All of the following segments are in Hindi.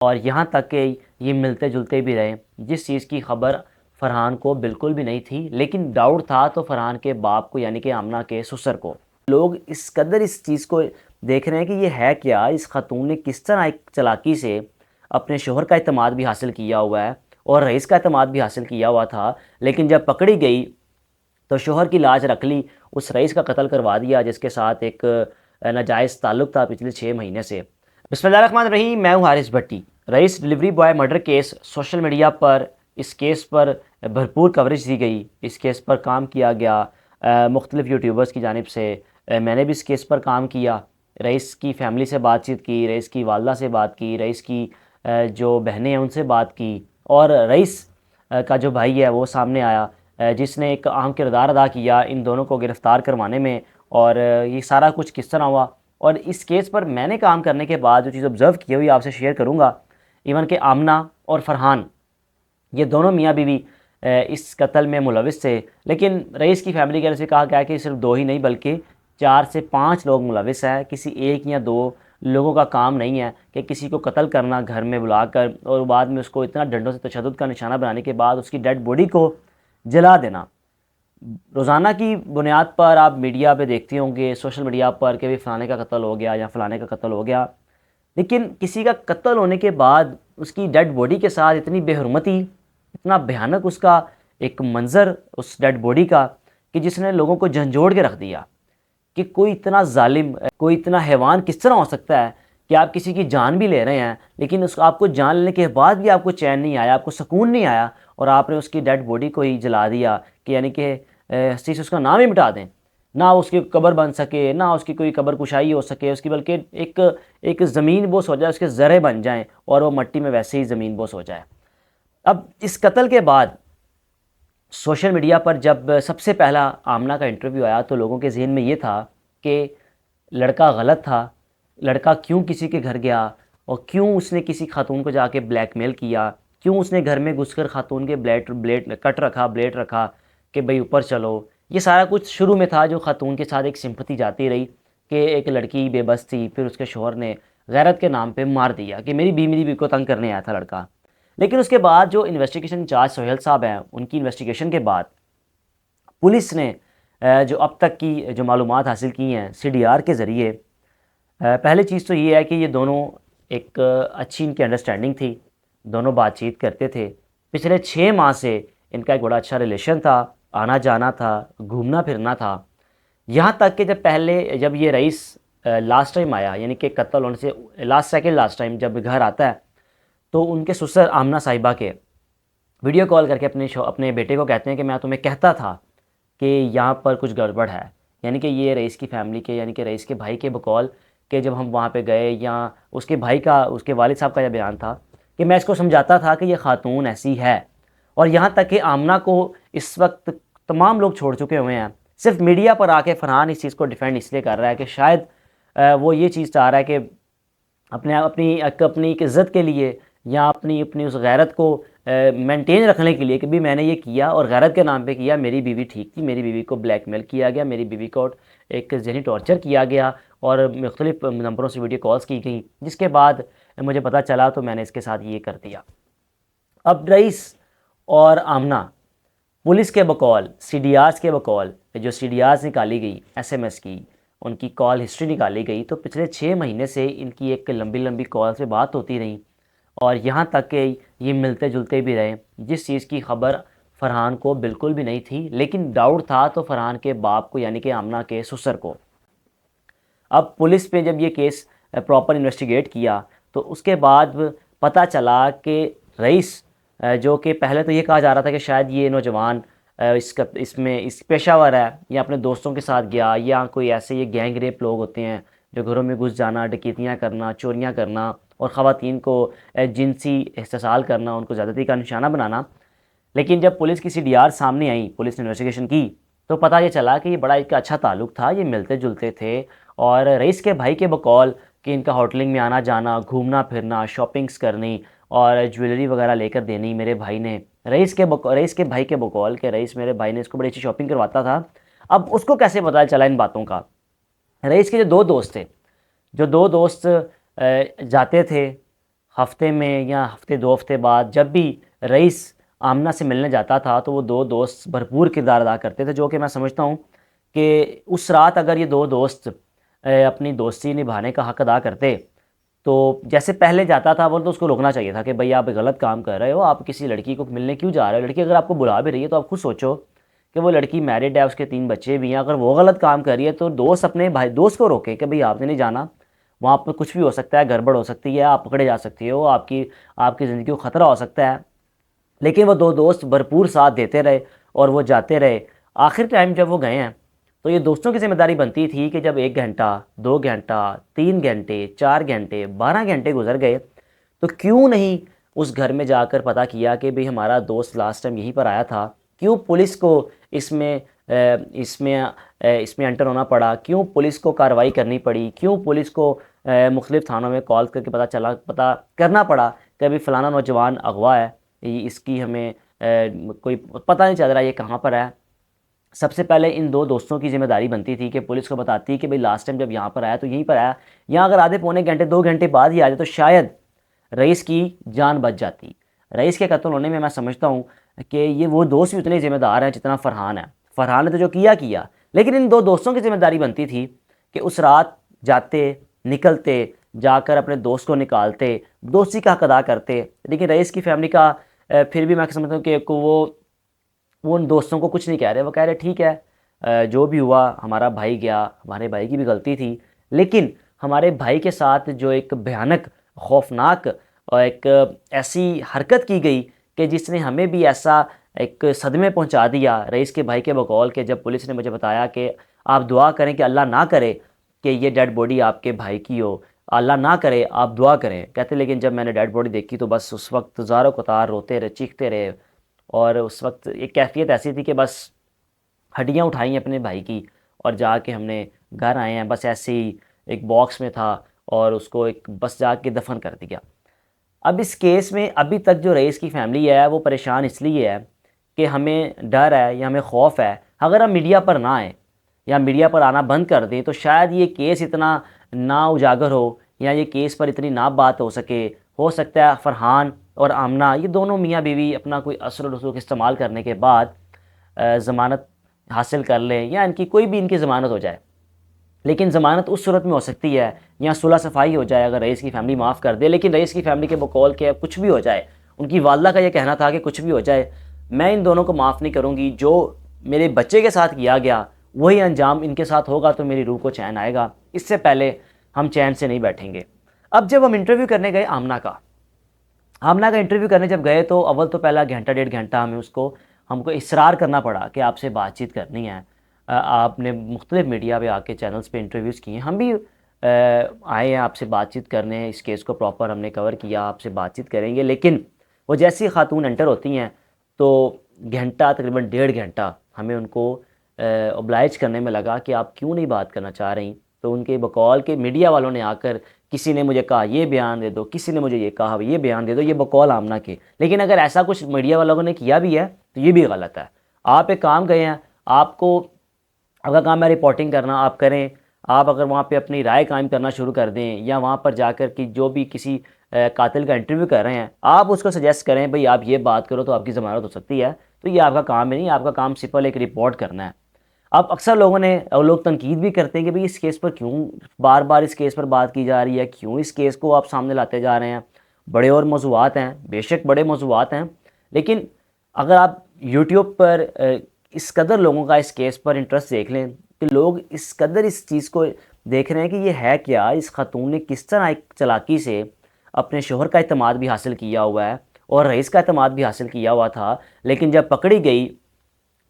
और यहाँ तक कि ये मिलते जुलते भी रहे, जिस चीज़ की खबर फरहान को बिल्कुल भी नहीं थी, लेकिन डाउट था तो फरहान के बाप को यानी कि आमना के ससुर को। लोग इस कदर इस चीज़ को देख रहे हैं कि ये है क्या, इस खातून ने किस तरह एक चालाकी से अपने शोहर का एतमाद भी हासिल किया हुआ है और रईस का एतमाद भी हासिल किया हुआ था, लेकिन जब पकड़ी गई तो शोहर की लाज रख ली, उस रईस का कत्ल करवा दिया जिसके साथ एक नाजायज़ ताल्लुक़ था पिछले 6 महीने से। बिस्मिल्लाहिर्रहमानिर्रहीम, मैं हूँ Haris Bhatti. Raees delivery boy murder case social media पर, इस केस पर भरपूर कवरेज दी गई, इस केस पर काम किया गया मुख्तलिफ़ यूट्यूबर्स की जानिब से। मैंने भी इस केस पर काम किया, रईस की फ़ैमिली से बातचीत की, रईस की वालदा से बात की, रईस की जो बहनें हैं उनसे बात की, और रईस का जो भाई है वो सामने आया जिसने एक अहम किरदार अदा किया इन दोनों को गिरफ़्तार करवाने में। और ये सारा कुछ किस तरह हुआ और इस केस पर मैंने काम करने के बाद जो चीज़ ऑब्ज़र्व की हुई आपसे शेयर करूँगा। इवन के आमना और फरहान, ये दोनों मियाँ बीवी इस कत्ल में मुलविस थे, लेकिन रईस की फैमिली की तरफ से कहा गया कि सिर्फ 2 ही नहीं बल्कि 4 से 5 लोग मुलविस हैं। किसी 1 या 2 लोगों का काम नहीं है कि किसी को कत्ल करना घर में बुलाकर और बाद में उसको इतना डंडों से तशद्दुद का निशाना बनाने के बाद उसकी डेड बॉडी को जला देना। रोज़ाना की बुनियाद पर आप मीडिया पे देखते होंगे, सोशल मीडिया पर, कि भाई फ़लाने का कत्ल हो गया या फ़लाने का कत्ल हो गया, लेकिन किसी का कत्ल होने के बाद उसकी डेड बॉडी के साथ इतनी बेहुरमती, इतना भयानक उसका एक मंज़र उस डेड बॉडी का, कि जिसने लोगों को झंझोड़ के रख दिया कि कोई इतना जालिम, कोई इतना हैवान किस तरह हो सकता है कि आप किसी की जान भी ले रहे हैं लेकिन उस आपको जान लेने के बाद भी आपको चैन नहीं आया, आपको सुकून नहीं आया और आपने उसकी डेड बॉडी को ही जला दिया कि यानी कि हस्ती से उसका नाम ही मिटा दें, ना उसकी कब्र बन सके, ना उसकी कोई कब्र कुशाई हो सके उसकी, बल्कि एक एक ज़मीन बोस हो जाए, उसके ज़रे बन जाएं और वो मट्टी में वैसे ही ज़मीन बोस हो जाए। अब इस कत्ल के बाद सोशल मीडिया पर जब सबसे पहला आमना का इंटरव्यू आया तो लोगों के जहन में ये था कि लड़का गलत था, लड़का क्यों किसी के घर गया और क्यों उसने किसी खातून को जाके ब्लैकमेल किया, क्यों उसने घर में घुसकर खातून के ब्लेड ब्लेड कट रखा, ब्लेड रखा कि भाई ऊपर चलो। ये सारा कुछ शुरू में था जो खातून के साथ एक सिंपथी जाती रही कि एक लड़की बेबस थी, फिर उसके शोहर ने गैरत के नाम पे मार दिया कि मेरी बीवी को तंग करने आया था लड़का। लेकिन उसके बाद जो इन्वेस्टिगेशन इंचार्ज सोहेल साहब हैं, उनकी इन्वेस्टिगेशन के बाद पुलिस ने जो अब तक की जो मालूमात हासिल की हैं CDR के ज़रिए, पहली चीज़ तो ये है कि ये दोनों एक अच्छी इनकी अंडरस्टैंडिंग थी, दोनों बातचीत करते थे। पिछले 6 माह से इनका एक बड़ा अच्छा रिलेशन था, आना जाना था, घूमना फिरना था। यहाँ तक कि जब ये रईस लास्ट टाइम आया, यानी कि कत्ल होने से लास्ट टाइम जब घर आता है तो उनके ससुर आमना साहिबा के वीडियो कॉल करके अपने बेटे को कहते हैं कि मैं तुम्हें कहता था कि यहाँ पर कुछ गड़बड़ है। यानी कि ये रईस की फ़ैमिली के, यानी कि रईस के भाई के बकौल कि जब हम वहाँ पे गए, या उसके भाई का, उसके वालिद साहब का यह बयान था कि मैं इसको समझाता था कि ये खातून ऐसी है। और यहाँ तक कि आमना को इस वक्त तमाम लोग छोड़ चुके हुए हैं, सिर्फ मीडिया पर आके फरहान इस चीज़ को डिफेंड इसलिए कर रहा है कि शायद वो ये चीज़ चाह रहा है कि अपनी एक इज़्ज़त के लिए या अपनी अपनी उस गैरत को मेंटेन रखने के लिए कि भी मैंने ये किया और गैरत के नाम पे किया, मेरी बीवी ठीक थी, मेरी बीवी को ब्लैकमेल किया गया, मेरी बीवी को एक ज़हनी टॉर्चर किया गया और मुख्तलिफ़ नंबरों से वीडियो कॉल्स की गई, जिसके बाद मुझे पता चला तो मैंने इसके साथ ये कर दिया। अब रईस और आमना पुलिस के बकौल, CDRs के बकौल, जो CDRs निकाली गई SMS की, उनकी कॉल हिस्ट्री निकाली गई, तो पिछले 6 महीने से इनकी एक लंबी लंबी कॉल से बात होती रही और यहाँ तक कि ये मिलते जुलते भी रहे, जिस चीज़ की खबर फरहान को बिल्कुल भी नहीं थी, लेकिन डाउट था तो फरहान के बाप को यानी कि आमना के ससुर को। अब पुलिस पे जब ये केस प्रॉपर इन्वेस्टिगेट किया तो उसके बाद पता चला कि रईस, जो कि पहले तो ये कहा जा रहा था कि शायद ये नौजवान इस पेशावर है या अपने दोस्तों के साथ गया, या कोई ऐसे ये गैंग रेप लोग होते हैं जो घरों में घुस जाना, डकैतियाँ करना, चोरियाँ करना और ख़वातीन को जिनसी इस्तेसाल करना, उनको ज़्यादती का निशाना बनाना। लेकिन जब पुलिस की CDR सामने आई, पुलिस ने इन्वेस्टिगेशन की, तो पता ये चला कि ये बड़ा एक अच्छा ताल्लुक़ था, ये मिलते जुलते थे और रईस के भाई के बकौल कि इनका होटलिंग में आना जाना, घूमना फिरना, शॉपिंग्स करनी और ज्वेलरी वगैरह लेकर देनी मेरे भाई ने, रईस के भाई के बकौल कि रईस मेरे भाई ने इसको बड़ी अच्छी शॉपिंग करवाता था। अब उसको कैसे पता चला इन बातों का? रईस के जो 2 दोस्त थे, जो 2 दोस्त जाते थे हफ्ते में या हफ्ते 2 हफ्ते बाद जब भी रईस आमना से मिलने जाता था तो वो दो दोस्त भरपूर किरदार अदा करते थे, जो कि मैं समझता हूँ कि उस रात अगर ये दो दोस्त अपनी दोस्ती निभाने का हक अदा करते तो जैसे पहले जाता था वो तो उसको रोकना चाहिए था कि भाई आप गलत काम कर रहे हो, आप किसी लड़की को मिलने क्यों जा रहे हो। लड़की अगर आपको बुला भी रही है तो आप खुद सोचो कि वो लड़की मैरिड है, उसके 3 बच्चे भी हैं, अगर वो गलत काम कर रही है तो दोस्त अपने भाई दोस्त को रोके कि भाई आपने नहीं जाना, वहाँ पर कुछ भी हो सकता है, गड़बड़ हो सकती है, आप पकड़े जा सकती हो, आपकी आपकी ज़िंदगी को ख़तरा हो सकता है। लेकिन वो दो दोस्त भरपूर साथ देते रहे और वो जाते रहे। आखिर टाइम जब वो गए हैं तो ये दोस्तों की जिम्मेदारी बनती थी कि जब 1 घंटा 2 घंटा 3 घंटे 4 घंटे 12 घंटे गुजर गए तो क्यों नहीं उस घर में जाकर पता किया कि भाई हमारा दोस्त लास्ट टाइम यहीं पर आया था। क्यों पुलिस को इसमें इसमें एंटर होना पड़ा, क्यों पुलिस को कार्रवाई करनी पड़ी, क्यों पुलिस को मुख्तलिफ़ थानों में कॉल करके पता करना पड़ा कि अभी फ़लाना नौजवान अगवा है, इसकी हमें कोई पता नहीं चल रहा ये कहाँ पर है। सबसे पहले इन दो दोस्तों की जिम्मेदारी बनती थी कि पुलिस को बताती कि भाई लास्ट टाइम जब यहाँ पर आया तो यहीं पर आया, यहाँ अगर आधे पौने घंटे 2 घंटे बाद ही आ जाए तो शायद रईस की जान बच जाती। रईस के कत्ल होने में मैं समझता हूँ कि ये वो दोस्त भी उतने ज़िम्मेदार हैं जितना फ़रहान है। फ़रहान ने तो जो किया किया, लेकिन इन दो दोस्तों की जिम्मेदारी बनती थी कि उस रात जाते, निकलते, जाकर अपने दोस्त को निकालते, दोस्ती का हक अदा करते। लेकिन रईस की फैमिली का फिर भी मैं समझता हूँ कि वो उन दोस्तों को कुछ नहीं कह रहे। वो कह रहे ठीक है, जो भी हुआ हमारा भाई गया, हमारे भाई की भी गलती थी, लेकिन हमारे भाई के साथ जो एक भयानक खौफनाक और एक ऐसी हरकत की गई कि जिसने हमें भी ऐसा एक सदमे पहुंचा दिया रईस के भाई के बकौल के, जब पुलिस ने मुझे बताया कि आप दुआ करें कि अल्लाह ना करे कि ये डेड बॉडी आपके भाई की हो, अल्लाह ना करे, आप दुआ करें। कहते लेकिन जब मैंने डेड बॉडी देखी तो बस उस वक्त ज़ारो कतार रोते रहे, चीखते रहे, और उस वक्त एक कैफियत ऐसी थी कि बस हड्डियाँ उठाई अपने भाई की और जाके हमने घर आए हैं, बस ऐसे ही एक बॉक्स में था और उसको एक बस जाके दफन कर दिया। अब इस केस में अभी तक जो रईस की फैमिली है वो परेशान इसलिए है कि हमें डर है या हमें खौफ है अगर हम मीडिया पर ना आए या मीडिया पर आना बंद कर दें तो शायद ये केस इतना ना उजागर हो या ये केस पर इतनी ना बात हो सके। हो सकता है फ़रहान और आमना ये दोनों मियाँ बीवी अपना कोई असर रसूख इस्तेमाल करने के बाद ज़मानत हासिल कर लें या इनकी कोई भी इनकी ज़मानत हो जाए। लेकिन ज़मानत उस सूरत में हो सकती है या सुलह सफ़ाई हो जाए अगर रईस की फैमिली माफ़ कर दे। लेकिन रईस की फैमिली के बकौल के कुछ भी हो जाए, उनकी वालदा का ये कहना था कि कुछ भी हो जाए मैं इन दोनों को माफ़ नहीं करूँगी, जो मेरे बच्चे के साथ किया गया वही अंजाम इनके साथ होगा तो मेरी रूह को चैन आएगा, इससे पहले हम चैन से नहीं बैठेंगे। अब जब हम इंटरव्यू करने गए आमना का इंटरव्यू करने जब गए तो अव्वल तो पहला घंटा 1.5 घंटा हमको इसरार करना पड़ा कि आपसे बातचीत करनी है। आपने मुख्तलिफ मीडिया पे आके चैनल्स पे इंटरव्यूज़ किए, हम भी आए हैं आपसे बातचीत करने, इस केस को प्रॉपर हमने कवर किया, आपसे बातचीत करेंगे। लेकिन वो जैसी खातून एंटर होती हैं तो घंटा तकरीबन 1.5 घंटा हमें उनको ओब्लाइज करने में लगा कि आप क्यों नहीं बात करना चाह रही। तो उनके बकौल के मीडिया वालों ने आकर किसी ने मुझे कहा ये बयान दे दो, किसी ने मुझे ये कहा ये बयान दे दो, ये बकौल आमना के। लेकिन अगर ऐसा कुछ मीडिया वालों ने किया भी है तो ये भी गलत है। आप एक काम गए हैं, आपको आपका काम है रिपोर्टिंग करना, आप करें। आप अगर वहाँ पे अपनी राय कायम करना शुरू कर दें या वहाँ पर जाकर कि जो भी किसी कातिल का इंटरव्यू कर रहे हैं आप उसको सजेस्ट करें भाई आप ये बात करो तो आपकी ज़मानत हो सकती है, तो ये आपका काम नहीं, आपका काम सिंपल एक रिपोर्ट करना है। अब अक्सर लोग तनकीद भी करते हैं कि भाई इस केस पर क्यों बार बार इस केस पर बात की जा रही है, क्यों इस केस को आप सामने लाते जा रहे हैं। बड़े और मौज़ूआत हैं, बेशक बड़े मौज़ूआत हैं, लेकिन अगर आप यूट्यूब पर इस कदर लोगों का इस केस पर इंटरेस्ट देख लें कि लोग इस कदर इस चीज़ को देख रहे हैं कि ये है क्या, इस खातून ने किस तरह एक चालाकी से अपने शोहर का एतमाद भी हासिल किया हुआ है और रईस का एतमाद भी हासिल किया हुआ था, लेकिन जब पकड़ी गई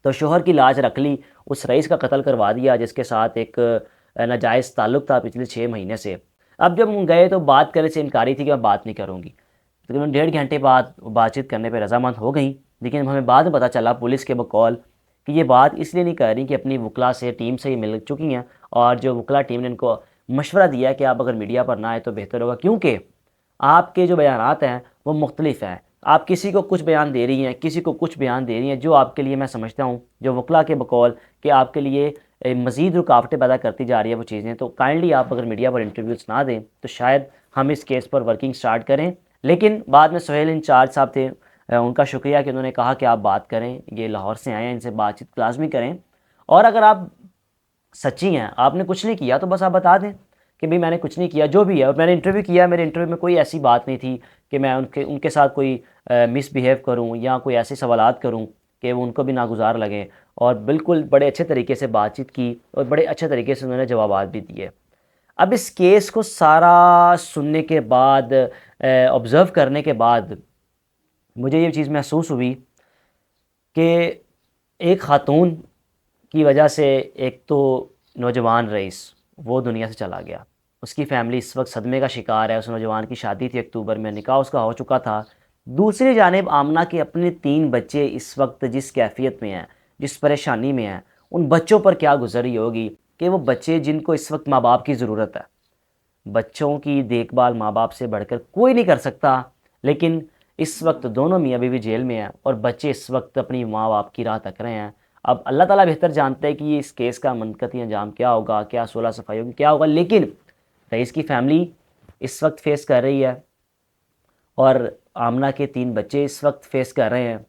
तो शोहर की लाज रख ली, उस रईस का कत्ल करवा दिया जिसके साथ एक नाजायज़ ताल्लुक़ था पिछले 6 महीने से। अब जब हम गए तो बात करने से इनकारी थी कि मैं बात नहीं करूँगी। तकरीबन 1.5 घंटे बाद बातचीत करने पर रजामंद हो गई, लेकिन हमें बाद में पता चला पुलिस के बकौल कि ये बात इसलिए नहीं कर रही कि अपनी वकला से टीम से ये मिल चुकी हैं और जो वकला टीम ने इनको मशवरा दिया कि आप अगर मीडिया पर ना आए तो बेहतर होगा, क्योंकि आपके जो बयानात हैं वो मुख्तलिफ हैं। आप किसी को कुछ बयान दे रही हैं, किसी को कुछ बयान दे रही हैं, जो आपके लिए मैं समझता हूँ जो वकला के बकौल कि आपके लिए मज़ीद रुकावटें पैदा करती जा रही है वो चीज़ें। तो काइंडली आप अगर मीडिया पर इंटरव्यूज़ ना दें तो शायद हम इस केस पर वर्किंग स्टार्ट करें लेकिन बाद में सोहेल इंचार्ज साहब थे, उनका शुक्रिया कि उन्होंने कहा कि आप बात करें, ये लाहौर से आए हैं, इनसे बातचीत लाजमी करें, और अगर आप सच्ची हैं, आपने कुछ नहीं किया, तो बस आप बता दें कि भाई मैंने कुछ नहीं किया, जो भी है। और मैंने इंटरव्यू किया, मेरे इंटरव्यू में कोई ऐसी बात नहीं थी कि मैं उनके साथ कोई मिसबिहेव करूं या कोई ऐसे सवालात करूं कि वो उनको भी नागुजार लगें। और बिल्कुल बड़े अच्छे तरीके से बातचीत की और बड़े अच्छे तरीके से उन्होंने जवाब भी दिए। अब इस केस को सारा सुनने के बाद, ऑब्ज़र्व करने के बाद, मुझे ये चीज़ महसूस हुई कि एक ख़ातून की वजह से एक तो नौजवान रईस वो दुनिया से चला गया, उसकी फ़ैमिली इस वक्त सदमे का शिकार है। उस नौजवान की शादी थी अक्टूबर में, निकाह उसका हो चुका था। दूसरी जानिब आमना के अपने 3 बच्चे इस वक्त जिस कैफियत में हैं, जिस परेशानी में हैं, उन बच्चों पर क्या गुजर रही होगी कि वो बच्चे जिनको इस वक्त माँ बाप की ज़रूरत है। बच्चों की देखभाल माँ बाप से बढ़कर कोई नहीं कर सकता, लेकिन इस वक्त दोनों मियाँ बीवी जेल में हैं और बच्चे इस वक्त अपनी माँ बाप की राह तक रहे हैं। अब अल्लाह ताला बेहतर जानते हैं कि ये इस केस का मनकती अंजाम क्या होगा, क्या सुलह सफाई होगी, क्या होगा, लेकिन रईस की फैमिली इस वक्त फेस कर रही है और आमना के 3 बच्चे इस वक्त फेस कर रहे हैं।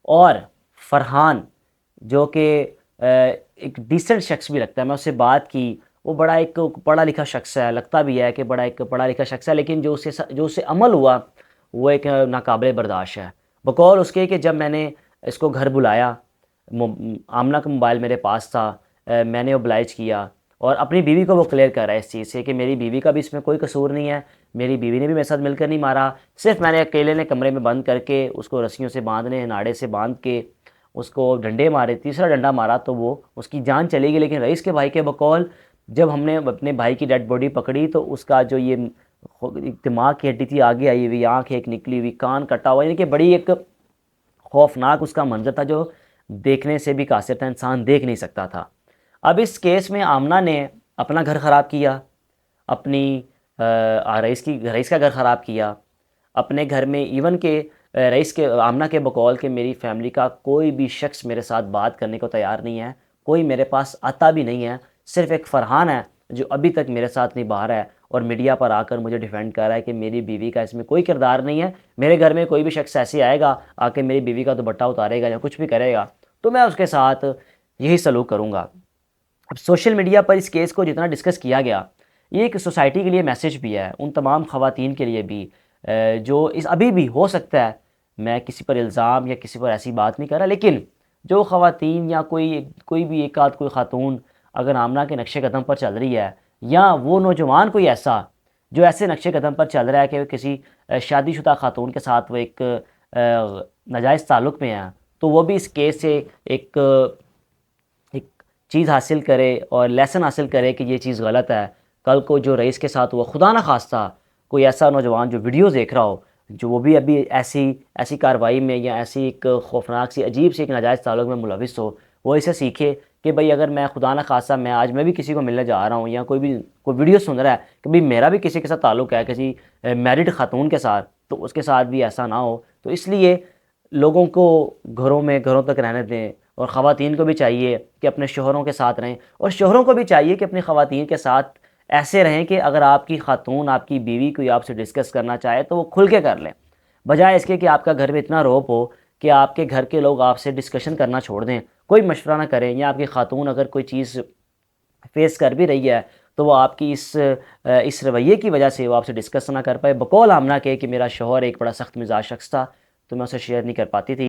और फरहान जो कि एक डिसेंट शख्स भी लगता है, मैं उससे बात की, वो बड़ा एक पढ़ा लिखा शख्स है, लगता भी है कि बड़ा एक पढ़ा लिखा शख्स है, लेकिन जो उससे अमल हुआ वो एक नाकाबिले बर्दाश्त है। बकौल उसके कि जब मैंने इसको घर बुलाया, आमना का मोबाइल मेरे पास था, मैंने ओब्लाइज किया और अपनी बीवी को वो क्लियर करा इस चीज़ से कि मेरी बीवी का भी इसमें कोई कसूर नहीं है, मेरी बीवी ने भी मेरे साथ मिलकर नहीं मारा, सिर्फ मैंने अकेले ने कमरे में बंद करके उसको रस्सियों से बांधने, नाड़े से बांध के उसको डंडे मारे, तीसरा डंडा मारा तो वो उसकी जान चली गई। लेकिन रईस के भाई के बकौल जब हमने अपने भाई की डेड बॉडी पकड़ी तो उसका जो ये दिमाग की हड्डी थी आगे आई हुई, आँख एक निकली हुई, कान कटा हुआ, यानी कि बड़ी एक खौफनाक उसका मंजर था जो देखने से भी कासिर था, इंसान देख नहीं सकता था। अब इस केस में आमना ने अपना घर ख़राब किया, अपनी रईस का घर ख़राब किया, अपने घर में इवन के रईस के आमना के बकौल के मेरी फैमिली का कोई भी शख्स मेरे साथ बात करने को तैयार नहीं है, कोई मेरे पास आता भी नहीं है। सिर्फ एक फ़रहान है जो अभी तक मेरे साथ नहीं बाहर है और मीडिया पर आकर मुझे डिफेंड कर रहा है कि मेरी बीवी का इसमें कोई किरदार नहीं है। मेरे घर में कोई भी शख्स ऐसे आएगा आके मेरी बीवी का दुपट्टा उतारेगा या कुछ भी करेगा तो मैं उसके साथ यही सलूक करूँगा। अब सोशल मीडिया पर इस केस को जितना डिस्कस किया गया, ये एक सोसाइटी के लिए मैसेज भी है, उन तमाम ख़वातीन के लिए भी जो इस अभी भी हो सकता है, मैं किसी पर इल्ज़ाम या किसी पर ऐसी बात नहीं कर रहा, लेकिन जो ख़वातीन या कोई भी एक आध कोई ख़ातून अगर आमना के नक्शे कदम पर चल रही है, या वो नौजवान कोई ऐसा जो ऐसे नक्शे कदम पर चल रहा है कि किसी शादीशुदा ख़ातून के साथ वो एक नाजायज़ ताल्लुक़ में है, तो वो भी इस केस से एक चीज़ हासिल करे और लेसन हासिल करे कि ये चीज़ गलत है। कल को जो रईस के साथ हुआ, खुदा ना खास्ता कोई ऐसा नौजवान जो वीडियो देख रहा हो, जो वो भी अभी ऐसी ऐसी कार्रवाई में या ऐसी एक खौफनाक सी अजीब सी एक नाजायज़ ताल्लुक़ में मुलविस हो, वो इसे सीखे कि भाई अगर मैं खुदा ना खास्ता मैं भी किसी को मिलने जा रहा हूँ या कोई वीडियो सुन रहा है कि भाई मेरा भी किसी के साथ ताल्लुक़ है, किसी मैरिड ख़ातून के साथ, तो उसके साथ भी ऐसा ना हो। तो इसलिए लोगों को घरों तक रहने दें और ख़वातीन को भी चाहिए कि अपने शोहरों के साथ रहें और शोहरों को भी चाहिए कि अपनी ख़वातीन के साथ ऐसे रहें कि अगर आपकी ख़ातून, आपकी बीवी कोई आपसे डिस्कस करना चाहे तो वो खुल के कर लें, बजाय इसके कि आपका घर में इतना रौब हो कि आपके घर के लोग आपसे डिस्कशन करना छोड़ दें, कोई मशवरा ना करें, या आपकी ख़ातून अगर कोई चीज़ फेस कर भी रही है तो वो आपकी इस रवैये की वजह से वो आपसे डिस्कस ना कर पाए। बकौल आमना के कि मेरा शौहर एक बड़ा सख्त मिजाज शख्स था तो मैं उसे शेयर नहीं कर पाती थी।